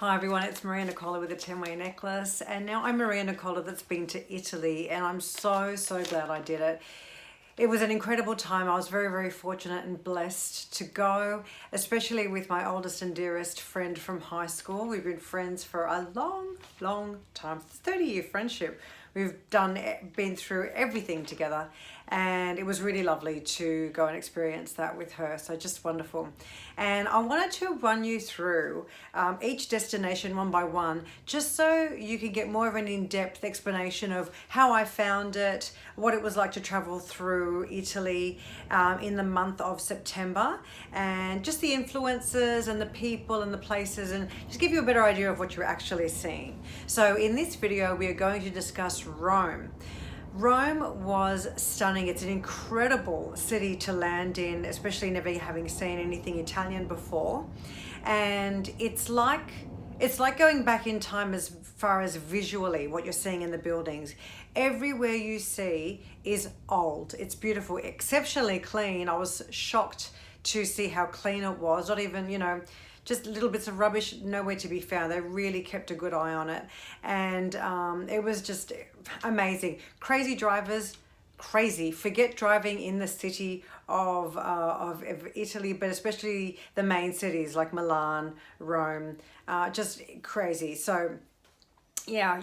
Hi everyone, it's Maria Nicola with the 10-way necklace, and now I'm Maria Nicola that's been to Italy, and I'm so glad I did it. It was an incredible time. I was very fortunate and blessed to go, especially with my oldest and dearest friend from high school. We've been friends for a long time, 30-year friendship. We've been through everything together, and it was really lovely to go and experience that with her. So just wonderful. And I wanted to run you through each destination one by one, just so you can get more of an in-depth explanation of how I found it, what it was like to travel through Italy in the month of September, and just the influences and the people and the places, and just give you a better idea of what you're actually seeing. So in this video, we are going to discuss Rome. Rome was stunning. It's an incredible city to land in, especially never having seen anything Italian before. And it's like going back in time as far as visually what you're seeing in the buildings. Everywhere you see is old. It's beautiful, exceptionally clean. I was shocked to see how clean it was. Not even, just little bits of rubbish nowhere to be found. They really kept a good eye on it, and it was just amazing. Crazy drivers, crazy. Forget driving in the city of Italy, but especially the main cities like Milan, Rome, just crazy. So yeah,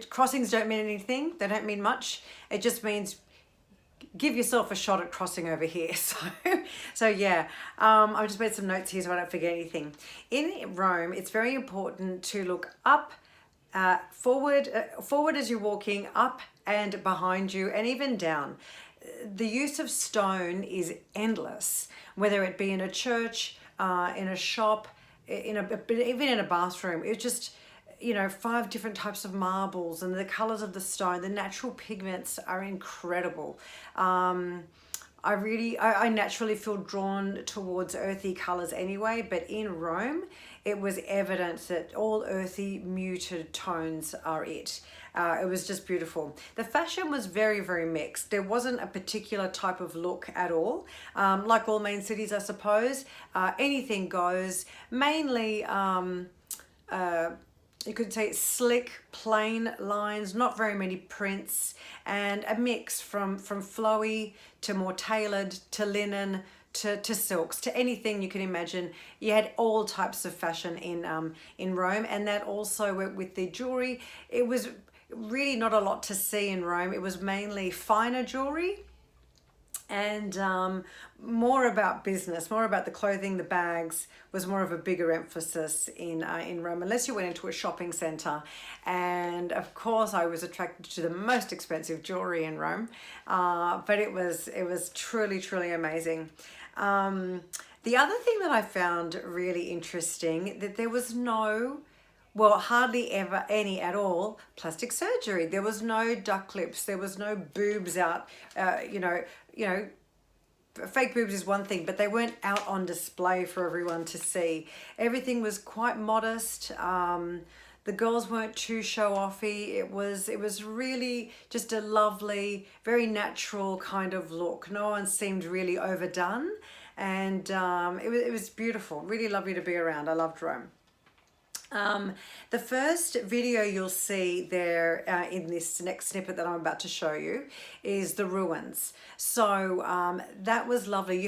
crossings don't mean anything. They don't mean much. It just means give yourself a shot at crossing over here. So yeah, I've just made some notes here so I don't forget anything. In Rome, it's very important to look up, forward as you're walking, up and behind you, and even down. The use of stone is endless, whether it be in a church, in a shop, even in a bathroom. It's just, 5 different types of marbles, and the colors of the stone, the natural pigments are incredible. I naturally feel drawn towards earthy colors anyway, but in Rome, it was evident that all earthy, muted tones are it. It was just beautiful. The fashion was very mixed. There wasn't a particular type of look at all. Like all main cities, I suppose, anything goes. Mainly, you could say slick, plain lines, not very many prints, and a mix from flowy to more tailored to linen to silks, to anything you can imagine. You had all types of fashion in Rome, and that also with the jewelry. It was really not a lot to see in Rome. It was mainly finer jewelry, and more about business, more about the clothing, the bags was more of a bigger emphasis in Rome, unless you went into a shopping center. And of course, I was attracted to the most expensive jewelry in Rome, but it was truly amazing. The other thing that I found really interesting, that there was hardly ever any at all plastic surgery. There was no duck lips. There was no boobs out. Fake boobs is one thing, but they weren't out on display for everyone to see. Everything was quite modest. The girls weren't too show-offy. It was really just a lovely, very natural kind of look. No one seemed really overdone, and it was beautiful. Really lovely to be around. I loved Rome. The first video you'll see there in this next snippet that I'm about to show you is the ruins. So that was lovely.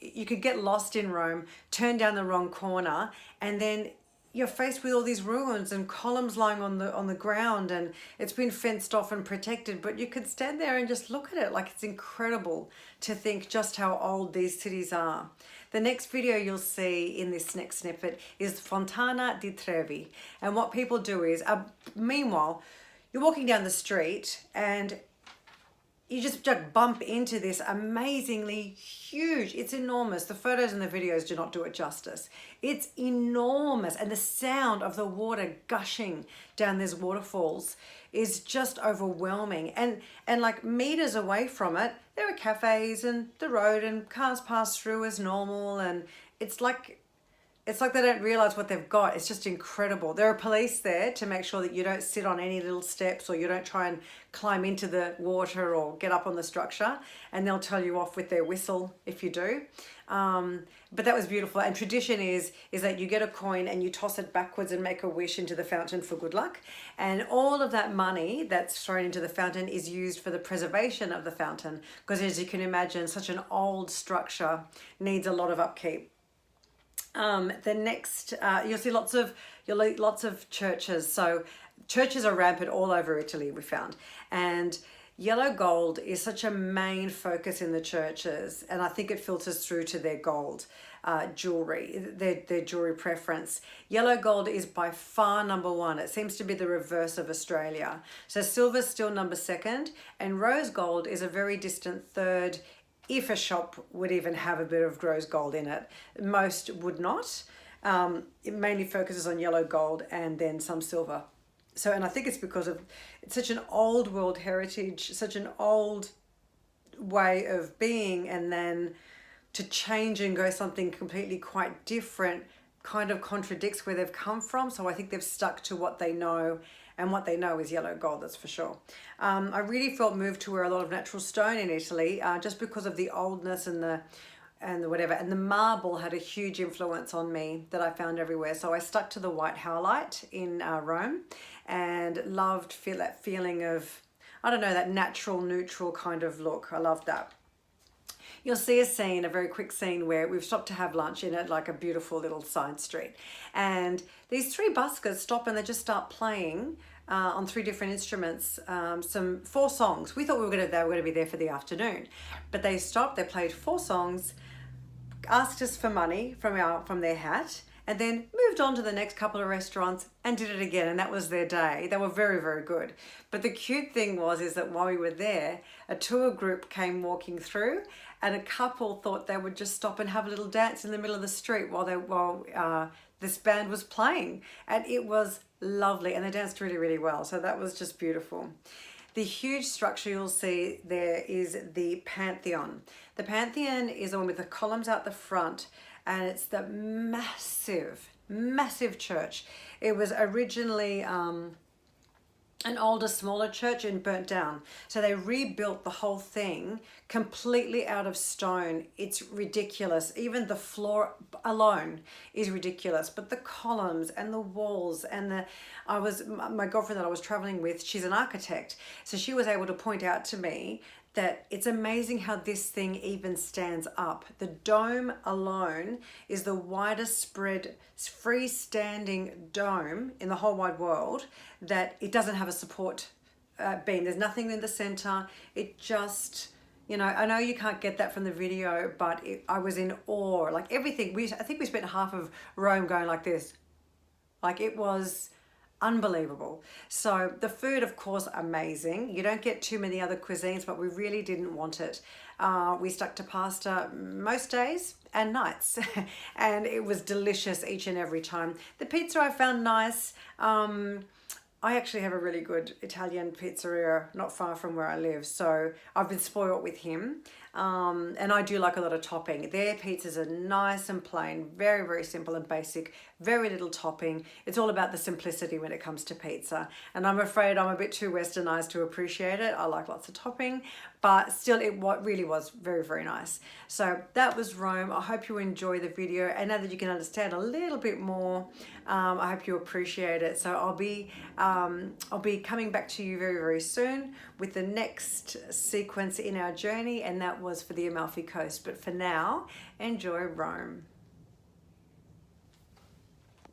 You could get lost in Rome, turn down the wrong corner, and then you're faced with all these ruins and columns lying on the ground, and it's been fenced off and protected, but you could stand there and just look at it. Like, it's incredible to think just how old these cities are. The next video you'll see in this next snippet is Fontana di Trevi. And what people do is, meanwhile, you're walking down the street and you just bump into this amazingly huge, it's enormous. The photos and the videos do not do it justice. It's enormous, and the sound of the water gushing down these waterfalls is just overwhelming. And like meters away from it, there are cafes and the road, and cars pass through as normal, and it's like it's like they don't realize what they've got. It's just incredible. There are police there to make sure that you don't sit on any little steps or you don't try and climb into the water or get up on the structure, and they'll tell you off with their whistle if you do. But that was beautiful. And tradition is that you get a coin and you toss it backwards and make a wish into the fountain for good luck. And all of that money that's thrown into the fountain is used for the preservation of the fountain, because as you can imagine, such an old structure needs a lot of upkeep. The next, you'll see lots of churches. So churches are rampant all over Italy, we found. And yellow gold is such a main focus in the churches, and I think it filters through to their gold jewelry, their jewelry preference. Yellow gold is by far number one. It seems to be the reverse of Australia. So silver's still number second, and rose gold is a very distant third, if a shop would even have a bit of rose gold in it. Most would not. It mainly focuses on yellow gold and then some silver. So, and I think it's because of it's such an old world heritage, such an old way of being, and then to change and go something completely quite different kind of contradicts where they've come from. So I think they've stuck to what they know, and what they know is yellow gold, that's for sure. I really felt moved to wear a lot of natural stone in Italy, just because of the oldness and the whatever. And the marble had a huge influence on me that I found everywhere. So I stuck to the white howlite in Rome, and loved that feeling of, I don't know, that natural, neutral kind of look. I loved that. You'll see a very quick scene where we've stopped to have lunch in it, like a beautiful little side street. And these three buskers stop and they just start playing on three different instruments, four songs. We thought they were going to be there for the afternoon, but they stopped, they played four songs, asked us for money from their hat, and then moved on to the next couple of restaurants and did it again. And that was their day. They were very, very good. But the cute thing is that while we were there, a tour group came walking through, and a couple thought they would just stop and have a little dance in the middle of the street while this band was playing. And it was lovely, and they danced really, really well. So that was just beautiful. The huge structure you'll see there is the Pantheon. The Pantheon is the one with the columns out the front, and it's the massive, massive church. It was originally an older, smaller church and burnt down. So they rebuilt the whole thing completely out of stone. It's ridiculous. Even the floor alone is ridiculous. But the columns and the walls and my girlfriend that I was traveling with, she's an architect. So she was able to point out to me that it's amazing how this thing even stands up. The dome alone is the widest spread freestanding dome in the whole wide world, that it doesn't have a support beam. There's nothing in the center. It just, I know you can't get that from the video, but I was in awe. Like everything, I think we spent half of Rome going like this. Like it was unbelievable. So the food, of course, amazing. You don't get too many other cuisines, but we really didn't want it. We stuck to pasta most days and nights, and it was delicious each and every time. The pizza I found nice. I actually have a really good Italian pizzeria not far from where I live, so I've been spoiled with him. And I do like a lot of topping. Their pizzas are nice and plain, very, very simple and basic, very little topping. It's all about the simplicity when it comes to pizza. And I'm afraid I'm a bit too westernized to appreciate it. I like lots of topping, but still it really was very, very nice. So that was Rome. I hope you enjoy the video, and now that you can understand a little bit more, I hope you appreciate it. So I'll be coming back to you very, very soon with the next sequence in our journey, and that was for the Amalfi Coast. But for now, enjoy Rome.